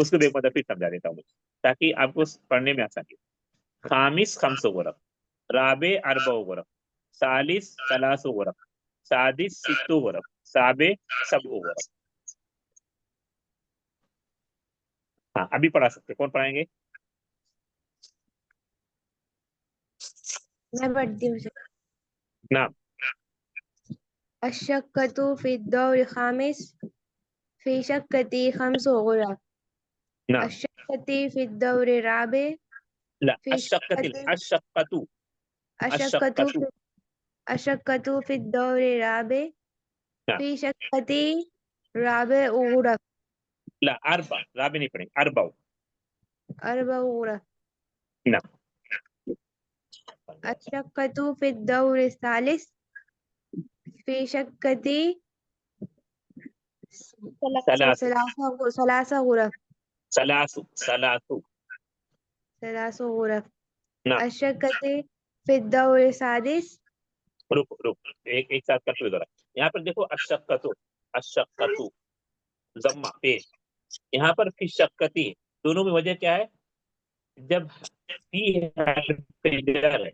اس کو ایک مدد پھر سمجھا دیتا ہوں تاکہ آپ کو پڑھنے میں آسانی ہو. خامس خمس غرف، رابع اربع غرف، ثالث ثلاث غرف، سادس ست غرف، سابع سبع غرف. ہاں ابھی پڑھا سکتے، کون پڑھائیں گے؟ میں پڑھتی ہوں. نعم. الشقة في الدور الخامس في شقتي 5 غرف. نعم. الشقة في الدور الرابع لا، في الشقة شقتي الشقة الشقة الشقة. الشقة في الدور الرابع نعم. في شقتي 4 غرف. لا، أربع، رابع نہیں پڑھیں، أربع. 4 غرف. نعم. الشقة في الدور الثالث في شقتي ثلاث 3 غرف. ثلاث. 3 غرف. نعم. الشقة في الدور السادس. رک ایک ساتھ کرتے ہوئے ذرا. یہاں پر دیکھو الشقۃ، الشقۃ ضمہ پیش. یہاں پر فی شقتی، دونوں میں وجہ کیا ہے؟ جب فی حرف جر ہے،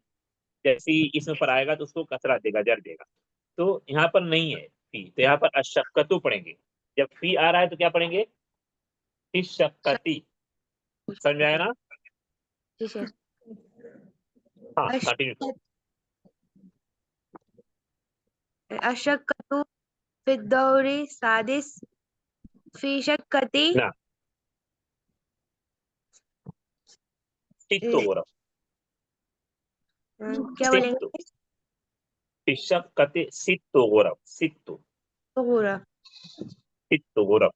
جیسی اس میں پر آئے گا تو اس کو کسرہ دے گا، جر دے گا. تو یہاں پر نہیں ہے فی، تو یہاں پر الشقۃ پڑھیں گے. جب فی آ رہا ہے تو کیا پڑھیں گے؟ فی شقتی. سمجھ آیا نا؟ ٹھیک ہے. ہاں کنٹینیو. الشقة في الدور السادس في شقتي نعم. ست غرف. کیا بولیں ست گے؟ فی شقۃ ست غرف. ست غرف. غرف.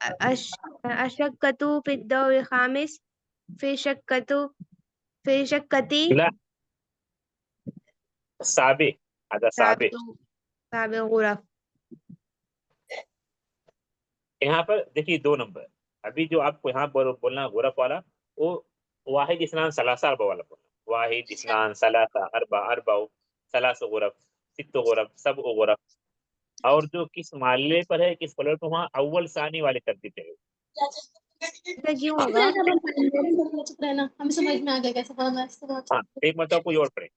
الشقة في الدور الخامس في شقتي لا، سابع، هذا سابع. 7 غرف. یہاں پر دیکھیے 2 نمبر. ابھی جو آپ کو یہاں بولنا غرف والا، وہ واحد اثنان ثلاثہ اربع والا بولنا. واحد اثنان ثلاثہ اربع، اربع ثلاث غرف، ست غرف، سبع غرف. اور جو کس معلے پر ہے، کس فلور پر، وہاں اول ثانی والے ترتیب ہے. ایسا کیوں ہوگا؟ ہمیں سمجھ میں آ گیا کیسے پڑھنا ہے. ہاں ایک مرتبہ کوئی اور پڑھے،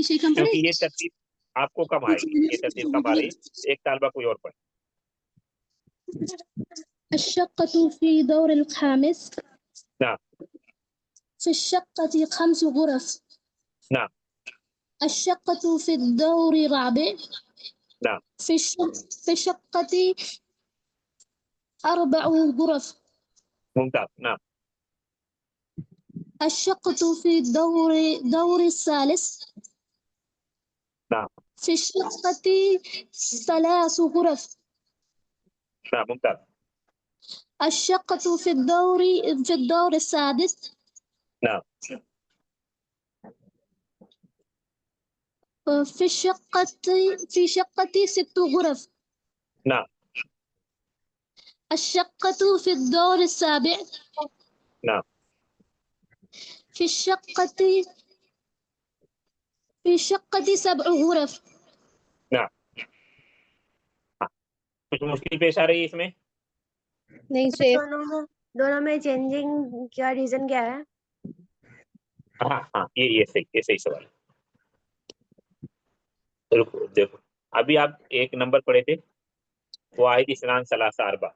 شیخ ہم پڑھے. کیونکہ یہ ترتیب آپ کو کم آئے گی، یہ ترتیب کم آ رہی ہے. ایک طالبہ کوئی اور پڑھے. الشقة في دور الخامس نعم. في الشقة 5 غرف. نعم. الشقة في الدور الرابع نعم. في الشقة 4 غرف. ممتاز. نعم. الشقة في دور الثالث نعم. في الشقة 3 غرف. نعم. ممتاز. الشقة في الدور السادس نعم. في شقة 6 غرف. نعم. الشقة في الدور السابع نعم. في شقة 7 غرف. نعم. کچھ مشکل پیش آ رہی ہے اس میں؟ نہیں شیخ. دونوں میں چینجنگ کیا ریزن کیا ہے؟ ہاں ہاں یہ صحیح سوال ہے. رکو دیکھو، ابھی آپ ایک نمبر پڑھے تھے، واحد اثنان ثلاثہ اربع.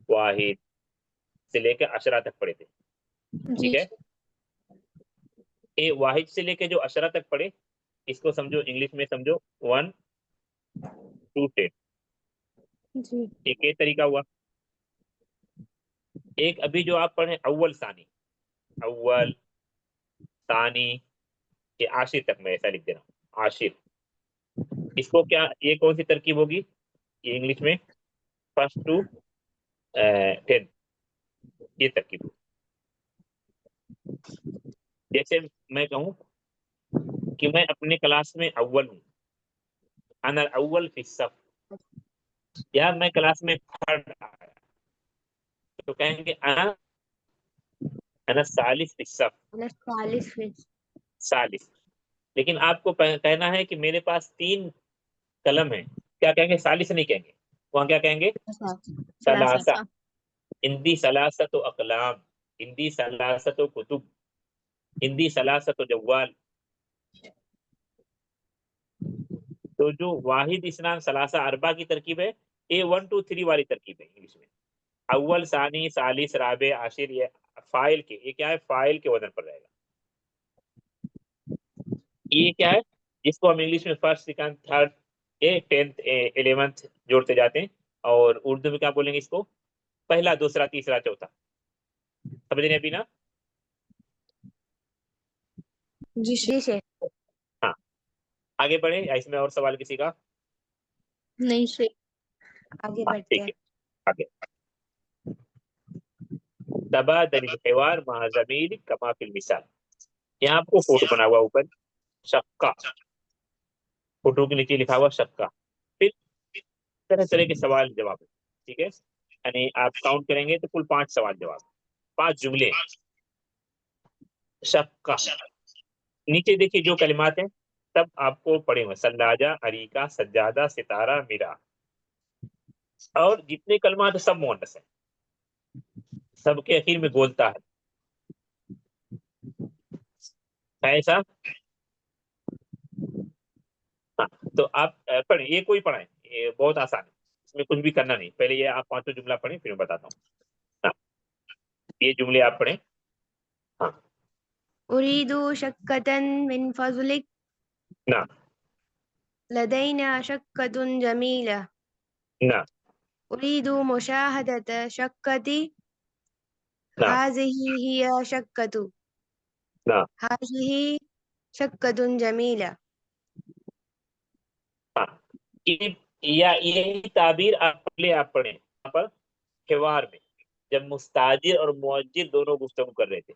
واحد سے لے کے عشرہ تک پڑھے تھے، ٹھیک ہے. واحد سے لے کے جو عشرہ تک پڑھے، اس کو سمجھو انگلش میں سمجھو 1 to 10. جی. ایک طریقہ ہوا. ایک ابھی جو آپ پڑھیں اول ثانی، اول ثانی کے عاشر تک، میں ایسا لکھ دے رہا ہوں عاشر. اس کو کیا، یہ کون سی ترکیب ہوگی؟ یہ انگلش میں فرسٹ ٹو 10 یہ ترکیب ہوگی. جیسے میں کہوں کہ میں اپنے کلاس میں اول ہوں، انا الاول فی الصف، یا میں کلاس میں تھرڈ آیا تو کہیں گے انا الثالث فی الصف، 40 ثالث. لیکن آپ کو کہنا ہے کہ میرے پاس 3 قلم ہیں، क्या कहेंगे, सालिस नहीं कहेंगे, वहाँ क्या कहेंगे, सलासा। हिंदी सलासा तो अकलाम, हिंदी सलासा तो कुतुब, हिंदी सलासा तो जवाल। तो जो वाहिद इस्नान सलासा अरबा की तरकीब है, ये 1 2 3 वाली तरकीब है इंग्लिश में। अव्वल सानी सालिस राबे आशिर, ये फाइल के, ये क्या है, फाइल के वजन पर रहेगा। ये क्या है, जिसको हम इंग्लिश में first second third 10th 11th जोड़ते जाते हैं, और उर्दू में क्या बोलेंगे इसको, पहला दूसरा तीसरा चौथा। समझ रहे हैं अभी ना? जी शेख। हाँ, आगे बढ़े या इसमें और सवाल किसी का? नहीं शेख। आगे हाँ बढ़ते ठीक हैं। है, आगे। तबादल हिवार मा ज़मीर कमा फिल मिसाल। यहाँ आपको फोटो बना हुआ ऊपर, शक्का, फोटो के नीचे लिखा हुआ शक्का, फिर तरह तरह के सवाल जवाब है, ठीक है। यानी आप काउंट करेंगे तो कुल 5 सवाल जवाब, 5 जुमले। शक्का, नीचे देखिए जो कलिमात हैं सब आपको पढ़े हुए, सल्लाजा, अरीका, सज्जादा, सितारा, मीरा, और जितने कलिमात हैं सब मुअन्नस है, सबके आखिर में बोलता है ऐसा। हाँ, तो आप पढ़ें, ये कोई पढ़ाएं, ये बहुत आसान है, इसमें कुछ भी करना नहीं। पहले ये आप 5 जुमला पढ़ें, फिर मैं बताता हूँ। हाँ, ये जुमले आप पढ़ें। हाँ, उरीदु शक्कतन मिन फज़लिक, ना लदैना शक्कतुन जमीला, ना उरीदु मुशाहदत शक्कती, ना हाज़िही हिया शक्कतु, ना हाज़िही शक्कतुन जमीला। हाँ, ये या यही ताबीर आप पढ़ें यहाँ पर हिवार में, जब मुस्ताजिर और मुअज्जिर दोनों गुफ्तगू कर रहे थे।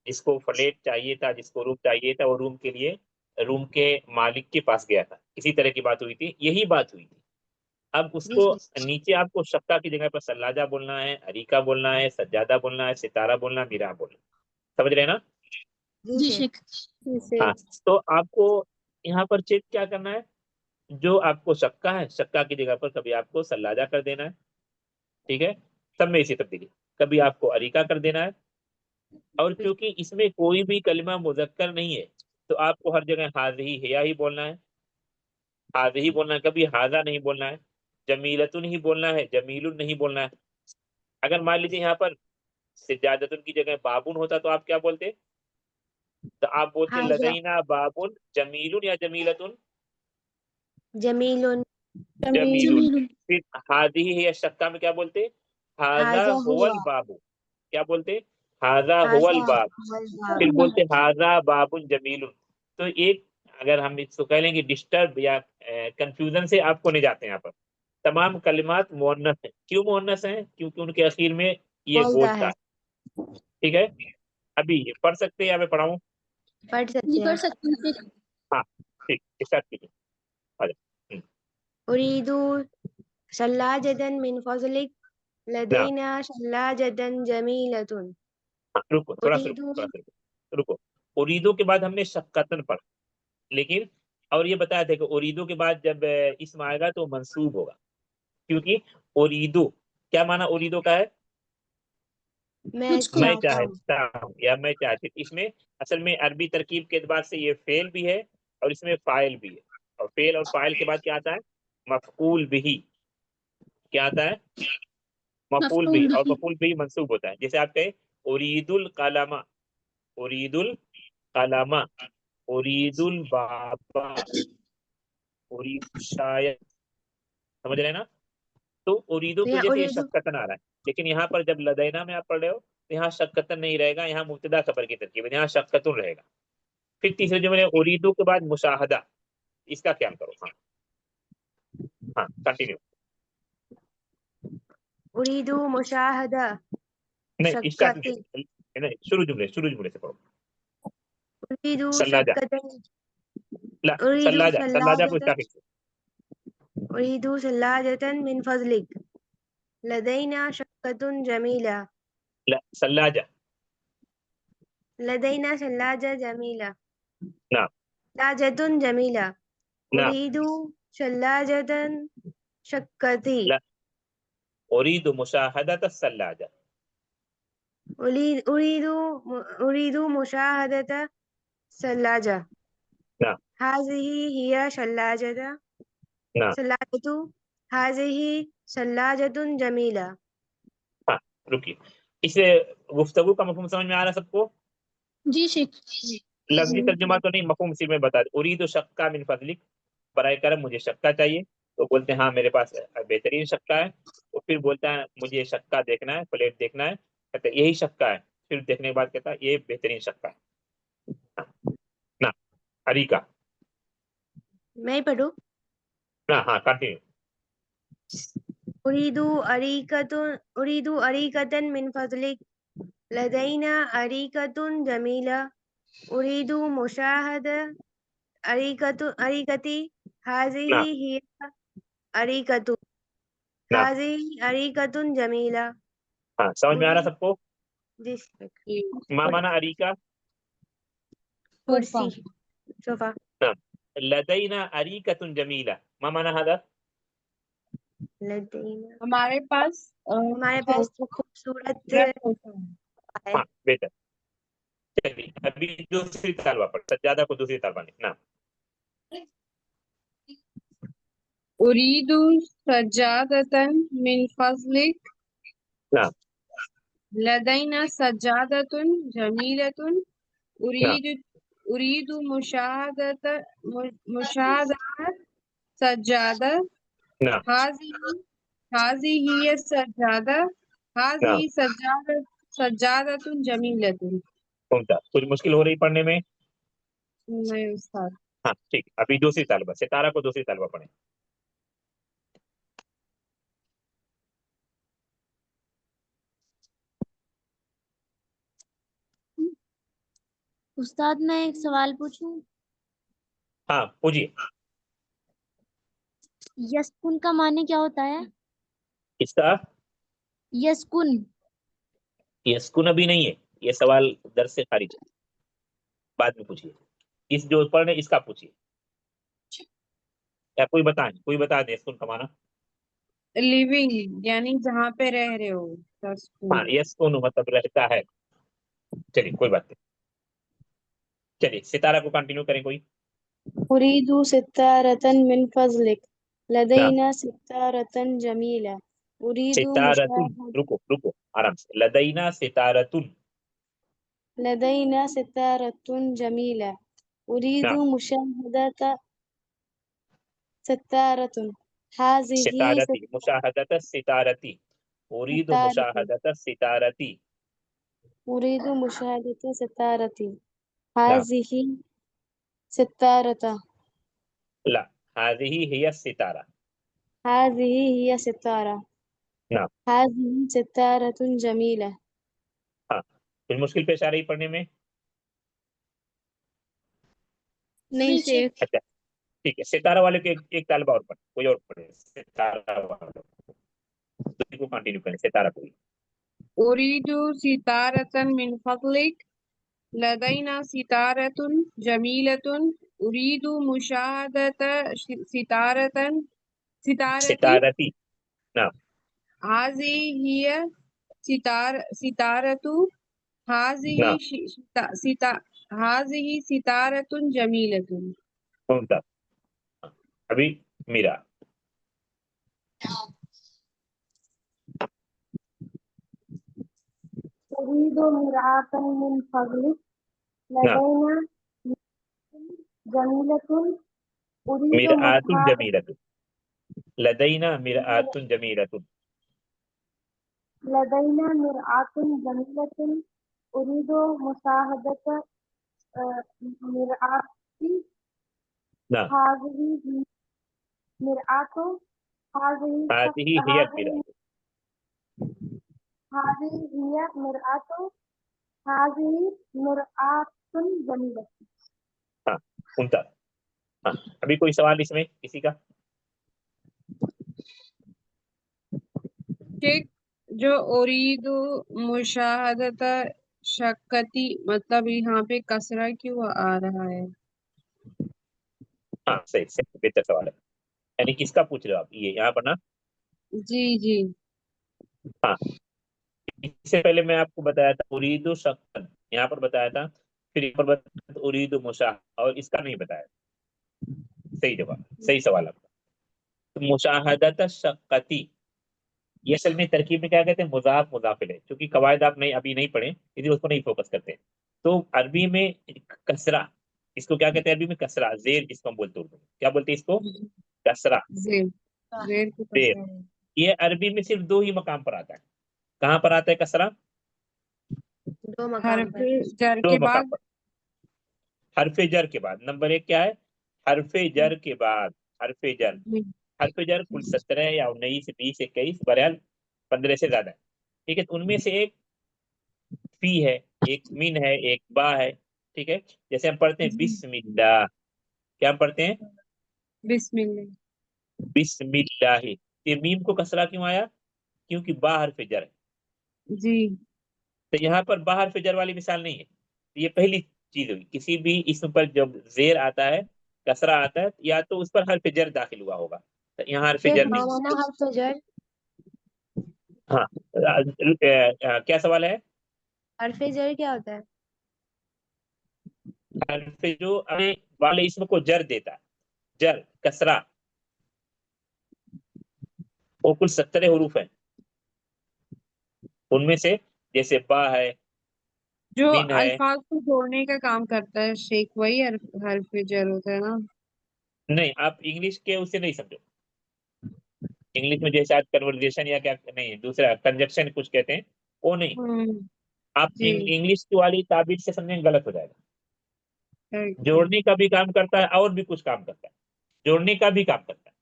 जिसको फ्लैट चाहिए था, जिसको रूम चाहिए था, वो रूम के लिए रूम के मालिक के पास गया था, इसी तरह की बात हुई थी, यही बात हुई थी। अब जी उसको शेख। नीचे आपको शक्का की जगह पर सल्लाजा बोलना है, अरीका बोलना है, सज्जादा बोलना है, सितारा बोलना, मीरा बोलना, समझ रहे हैं ना? जी जी शेख। शेख। हाँ, तो आपको यहाँ पर चेक क्या करना है, जो आपको शक्का है, शक्का की जगह पर कभी आपको सल्लाजा कर देना है, ठीक है, सब में इसी तब्दीली, कभी आपको अरीका कर देना है। और क्योंकि इसमें कोई भी कलिमा मुजक्कर नहीं है, तो आपको हर जगह हाज़िही हिया ही बोलना है, हाज़िही बोलना है, कभी हाजा नहीं बोलना है, जमीलतुन ही बोलना है, जमीलुन नहीं बोलना है। अगर मान लीजिए यहाँ पर सिजादतुन की जगह बाबुन होता तो आप क्या बोलते, तो आप बोलते हाजा लदैना बाबुन जमीलुन या जमीलतुन, जमीलुन, जमीलुन। जमील। फिर हाज़िही हिया शक्का में क्या बोलते, हाजा हाजा हुआ, हुवल बाबू, क्या बोलते, हाजा हुवल हाजा बाब, हुवल फिर बाब। बोलते हाजा बाबुन जमीलुन। तो एक, अगर हम इसको कह लेंगे डिस्टर्ब या कंफ्यूजन से आपको नहीं जाते हैं यहाँ पर। तमाम कलिमात मुअन्नस हैं, क्यों मुअन्नस हैं, क्योंकि उनके आखिर में ये बोलता बोलता है। है, ठीक है। अभी ये पढ़ सकते हैं या मैं पढ़ाऊं? पढ़ जी सकते पढ़ हैं। सकते हैं शेख। हाँ ठीक, स्टार्ट कीजिए, आ जाओ। उरीदु सल्लाजतन मिन फज़लिक, ना, लदैना सल्लाजतन जमीलतुन, हाँ, रुको, थोड़ा सा रुको, उरीदु। थोड़ा सा रुको, रुको। उरीदो के बाद हमने शक्कतन पढ़ा, लेकिन और ये बताया था कि उरीदो के बाद जब इसम आएगा तो मंसूब होगा, क्योंकि उरीदो, क्या माना उरीदो का है, मैं मुझको। मैं चाहता हूँ। चाहता हूँ या मैं चाहती हूँ। इसमें असल में अरबी तरकीब के एतबार से ये फेल भी है और इसमें फाइल भी है, और फेल और फाइल के बाद क्या आता है, मफऊल बिही, क्या आता है, मफूल भी, मफऊल और बिही। मफूल भी मंसूब होता है। जैसे आप कहे उरीदुल कलामा, उरीदुल कलामा, उरीदुल बाबा, उरीद शायद, समझ रहे हैं ना? तो उरीदो तो की यहाँ वजह से ये उरीदु, शक्कतन आ रहा है, लेकिन यहाँ पर जब लदैना में आप पढ़ रहे हो तो यहाँ शक्कतन नहीं रहेगा, यहाँ मुब्तदा खबर की तरकीब है, यहाँ शक्कतुन रहेगा। फिर तीसरे जुमले उरीदो के बाद मुशाहदा, इसका ख्याल करो। हाँ हाँ, कंटिन्यू। उरीदु मुशाहदा नहीं, स्टार्ट शक्कती, नहीं, शुरू जुमले से पढ़ो। उरीदु सल्लाजा, शक्कतन, ला, उरीदु सल्लाजा, सल्लाजा को सल्लाजतन, स्टार्टिंग से, उरीदु सल्लाजतन मिन फज़लिक, लदैना शक्कतुन जमीला, सल्लाजा, लदैना सल्लाजा जमीला, ना सल्लाजतुन जमीला, ना उरीदु शल्लाजतन शक्कती لا أريد مشاهدة الثلاجة. أريد مشاهدة ثلاجة نعم هذه هي ثلاجة نعم ثلاجة هذه ثلاجة جميلة हाँ रुकिए, इसे गुफ्तगू का मफहूम समझ में आ रहा है सबको? जी शेख लफ्जी तर्जुमा तो नहीं, मफहूम सिर्फ में बता दे। उरीदु शक्का मिन फजलिक, बराए करम मुझे शक्का चाहिए। तो बोलते हैं हाँ मेरे पास बेहतरीन शक्का है। तो फिर बोलता है मुझे शक्का देखना है, प्लेट देखना है। कहता है यही शक्का है। फिर देखने के बाद कहता है ये बेहतरीन शक्का है। ना अरीका मैं ही पढ़ूँ ना, हाँ कंटिन्यू। أريد أريكة من فضلك لدينا أريكة جميلة أريد مشاهدة أريكتي هذه ना هي أريكة ना هذه أريكة جميلة हाँ समझ में आ रहा है सबको? This मा माना अरीका? कुर्सी सोफा ना लदैना अरीकतुन जमीला, मा माना हदा? लदीना हमारे पास हमारे पास खूबसूरत ड्रेस होता है। है हाँ बेहतर। चलिए अभी दूसरी तालबा पर, सज्जादा को दूसरी तालबा में ना। उरीदु सज्जादतन मिन फज़लिक ना लदैना सज्जादतुन जमीलतुन ना उरीदु मुशाहदत सज्जादा ना हाज़िही सज्जादा ना हाज़िही सज्जादतुन जमीलतुन। मुमताज। कुछ मुश्किल हो रही पढ़ने में? नहीं उस्ताद। हाँ ठीक, अभी दूसरी तालबा, सितारा को दूसरी तालबा पढ़े। उस्ताद मैं एक सवाल पूछूं? हाँ पूछिए। यस्कुन का माने क्या होता है? इसका यस्कुन यस्कुन अभी नहीं है, ये सवाल दर्स से खारिज है, बाद में पूछिए। इस जो पढ़ रहे इसका पूछिए, या कोई बता दे यस्कुन का माना। लिविंग यानी जहाँ पे रह रहे हो। हाँ यस्कुन मतलब रहता है। चलिए कोई बात नहीं, चलिए सितारा को कंटिन्यू करें कोई। أريد ستارة من فضلك ना لدينا ستارة جميلة أريد सितारतुन, مشاهدة रुको आराम से। लदैना सितारतुन لدينا ستارة جميلة أريد ना مشاهدة ستارة هذه सितारती, मुशाहदत सितारती, उरीदु ستارة मुशाहदत सितारती। أريد مشاهدة ستارة ना هذه ستارة لا हाज़िही हिय सितारा। هذه هي ستارة ना هذه ستارة جميلة हाँ कुछ मुश्किल पेश आ रही पढ़ने में? नहीं शेख अच्छा ठीक है, सितारा वाले के एक तालबा और पढ़, कोई और पढ़े सितारा वाले को कंटिन्यू करें, सितारा को। उरीदु सितारतन मिन फज़लिक लदैना सितारतुन जमीलतुन उरीदु मुशाहदत सितारतन सितारती सितारती ना हाज़ी हिय सितारतु ना हाज़िही सितारतुन जमीलतुन। मुमताज। अभी मीरा। أريد مرآة من فضلك ना لدينا جميلة أريد मिरआतुन مشاهدة जमीलतुन, लदैना मिरआतुन जमीलतुन। لدينا مرآة جميلة أريد مشاهدة مرآة ना هذه مرآة هذه हाज़िही हिय मिरआत। هذه هي مرآة هذه مرآة جميلة हाँ मुमताज। हाँ अभी कोई सवाल इसमें किसी का? शेख जो उरीदु मुशाहदत शक्कती मतलब यहाँ पे कसरा क्यों आ रहा है? हाँ सही बेहतर सवाल है। यानी किसका पूछ रहे हो आप, ये यहाँ पर ना। जी जी। हाँ, इससे पहले मैं आपको बताया था उरीदु शक्कन, यहाँ पर बताया था, फिर यहाँ पर बताया था उरीदु मुशाह, और इसका नहीं बताया। सही जवाब, सही सवाल आपका। तो मुशाहदत शक्कती, ये असल में तरकीब में क्या कहते हैं, मुजाफ मुजाफ इलैह, क्योंकि कवायद आप नहीं अभी नहीं पढ़े इसलिए उसको नहीं फोकस करते हैं। तो अरबी में कसरा, इसको क्या कहते हैं अरबी में, कसरा, जेर जिसको हम बोलते हैं उर्दू में, क्या बोलते हैं इसको, कसरा, जेर, जेर को जेर। कसरा है। ये अरबी में सिर्फ दो ही मकाम पर आता है। कहाँ पर आता है कसरा, दो मकाम हर्फ पर। जर दो के मकाम बाद। पर। हरफे जर के बाद, नंबर एक क्या है, हरफे जर के बाद, हरफे जर, जी हरफे जर कुल 17 या 19 20 21 बहरहाल 15 से ज्यादा है। ठीक है, तो उनमें से एक फी है, एक मिन है, एक बा है। ठीक है, जैसे हम पढ़ते हैं जी। बिस्मिल्लाह, क्या हम पढ़ते हैं, बिस्मिल्लाह। बिस्मिल्लाह। ये मीम को कसरा क्यों आया, क्योंकि बा हरफ जर है। जी तो यहाँ पर बा हरफ जर वाली मिसाल नहीं है। ये पहली चीज होगी, किसी भी इसम पर जब जेर आता है, कसरा आता है, या तो उस पर हरफ जर दाखिल हुआ होगा, तो यहाँ हरफ शेख जर नहीं। माना हर्फ जर, हाँ, क्या सवाल है, हर्फ जर क्या होता है? हरफ जो अपने वाले इसम को जर देता है, जर कसरा, वो कुल 17 हरूफ है, उनमें से जैसे बा है, जो मिन है। अल्फाज को जोड़ने का काम करता है शेख, वही हर्फ जर होता है ना। नहीं, आप इंग्लिश के उससे नहीं समझो, इंग्लिश में जैसे आज कन्वर्जेशन या क्या नहीं है, दूसरा कंजक्शन कुछ कहते हैं, वो नहीं। आप जी इंग्लिश की वाली ताबीर से समझेंगे गलत हो जाएगा। correct है। जोड़ने का भी काम करता है और भी कुछ काम करता है, जोड़ने का भी काम करता है,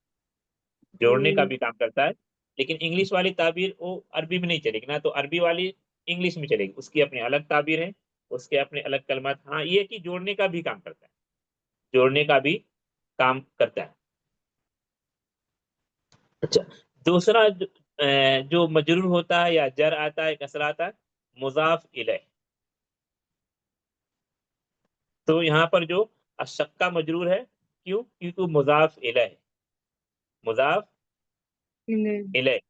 जोड़ने का भी काम करता है, लेकिन इंग्लिश वाली ताबीर वो अरबी में नहीं चलेगी ना, तो अरबी वाली इंग्लिश में चलेगी, उसकी अपनी अलग ताबीर है, उसके अपने अलग कलमात। हाँ, ये कि जोड़ने का भी काम करता है, जोड़ने का भी काम करता है। अच्छा, दूसरा जो मजरूर होता है या जर आता है, कसरा आता है, मुजाफ इलैह। तो यहाँ पर जो अशक्का मजरूर है, क्यों, क्योंकि वो मुजाफ इलैह है, मुजाफ इन्हें- इलैह,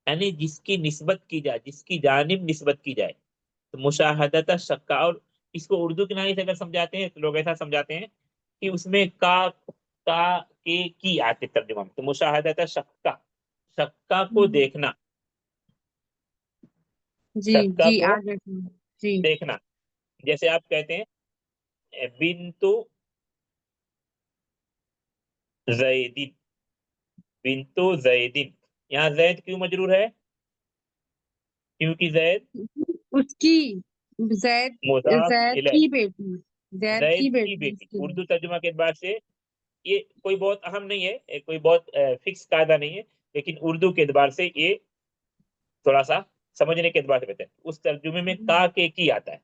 यानी जिसकी निस्बत की जाए, जिसकी जानिब निस्बत की जाए, तो मुशाहदत शक्का। और इसको उर्दू के नाम से अगर समझाते हैं तो लोग ऐसा समझाते हैं कि उसमें का के की आते तर्जुमा में, तो मुशाहदत शक्का, शक्का को देखना, जी शक्का जी को आगे जी देखना। जैसे आप कहते हैं बिन्तु जैदिन, बिन्तु जैदिन, यहाँ जैद क्यों मजरूर है, क्योंकि जैद उसकी जैद, मुजाफ जैद इलैह, की बेटी, जैद जैद की की बेटी बेटी। उसकी। उर्दू तर्जुमा के एतबार से ये कोई बहुत अहम नहीं है, कोई बहुत फिक्स कायदा नहीं है, लेकिन उर्दू के एतबार से ये थोड़ा सा समझने के एतबार से बेहतर है। उस तर्जुमे में का के की आता है,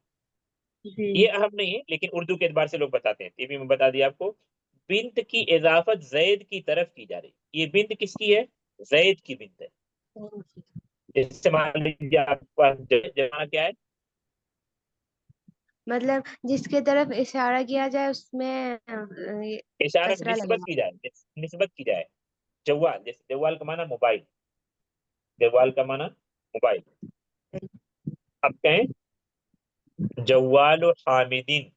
ये जी अहम नहीं है, लेकिन उर्दू के एतबार से लोग बताते हैं। ये भी मैं बता दिया आपको। बिंत की इजाफत जैद की तरफ की जा रही, ये बिंत किसकी है, जैद की बिंत है। जैसे मान लीजिए आपके पास जमा क्या है, मतलब जिसके तरफ इशारा किया जाए उसमें इशारा कसरा निस्बत लगेगा। की जाए, निस्बत की जाए। जवाल, जैसे जवाल का माना मोबाइल, जवाल का माना मोबाइल। अब कहें जवाल हामिदीन,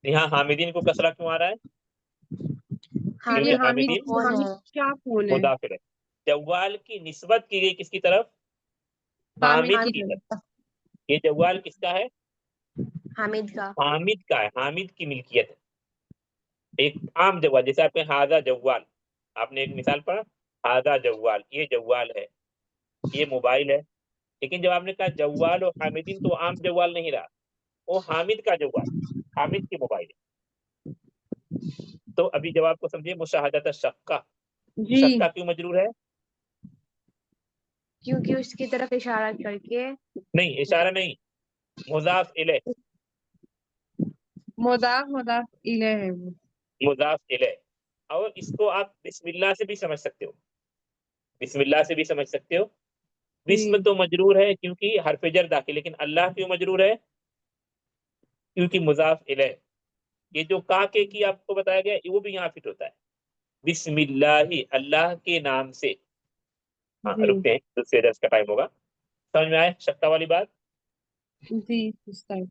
यहाँ हामिदीन को कसरा क्यों आ रहा है, क्योंकि क्योंकि हामिद हामिद, हामिदीन कौन हामिद है? क्या फोन है, मुदाफिर है। जवाल की निस्बत की गई किसकी तरफ, हामिद हामिद की की हामिद, तरफ। तरफ। ये जवाल किसका है, हामिद का। हामिद का है, हामिद की मिल्कियत है। एक आम जवाल, जैसे आपने हाजा जवाल, आपने एक मिसाल पढ़ा, हाजा जवाल, ये जवाल है, ये मोबाइल है। लेकिन जब आपने कहा जवाल और हामिदीन, तो वो आम जवाल नहीं रहा, वो हामिद का जवाल, हामिद की मोबाइल है। तो अभी जवाब को समझिए, मुशाहदत शक्का, जी शक्का क्यों मजरूर है, क्योंकि उसकी तरफ इशारा करके। नहीं इशारा नहीं, मुजाफ इले, मुदाफ, मुदाफ इलैह है वो। मुजाफ इले। और इसको आप बिस्मिल्लाह से भी समझ सकते हो, बिस्मिल्लाह से भी समझ सकते हो। बिस्म जी तो मजरूर है क्योंकि हरफ जर दाखिल, लेकिन अल्लाह क्यों मजरूर है, क्योंकि मुजाफ इले। ये जो का के की आपको बताया गया वो भी यहाँ फिट होता है, بسم اللہ، اللہ کے نام سے. ہاں جی رکتے ہیں، دوسرے درس کا ٹائم ہوگا. سمجھ میں آئے شکا والی بات؟ جی استاد.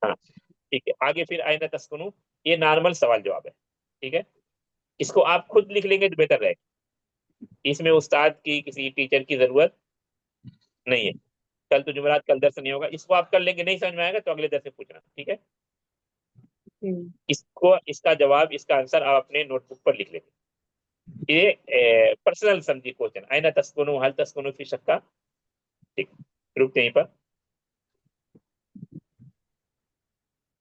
ہاں ٹھیک ہے. آگے پھر آئینہ تسکنو، یہ نارمل سوال جواب ہے. ٹھیک ہے، اس کو آپ خود لکھ لیں گے تو بہتر رہے گا. اس میں استاد کی کسی ٹیچر کی ضرورت نہیں ہے. کل تو جمعرات، کل درس نہیں ہوگا. اس کو آپ کر لیں گے، نہیں سمجھ میں آئے گا تو اگلے درس میں پوچھنا. ٹھیک ہے، جی اس کا جواب، اس کا آنسر آپ اپنے نوٹ بک پر لکھ لیں گے. یہ پرسنل سمجھی کوشچن، آئینہ تسکنو، حل تسکنو فی شکا. ٹھیک، رکتے ہیں یہیں پر.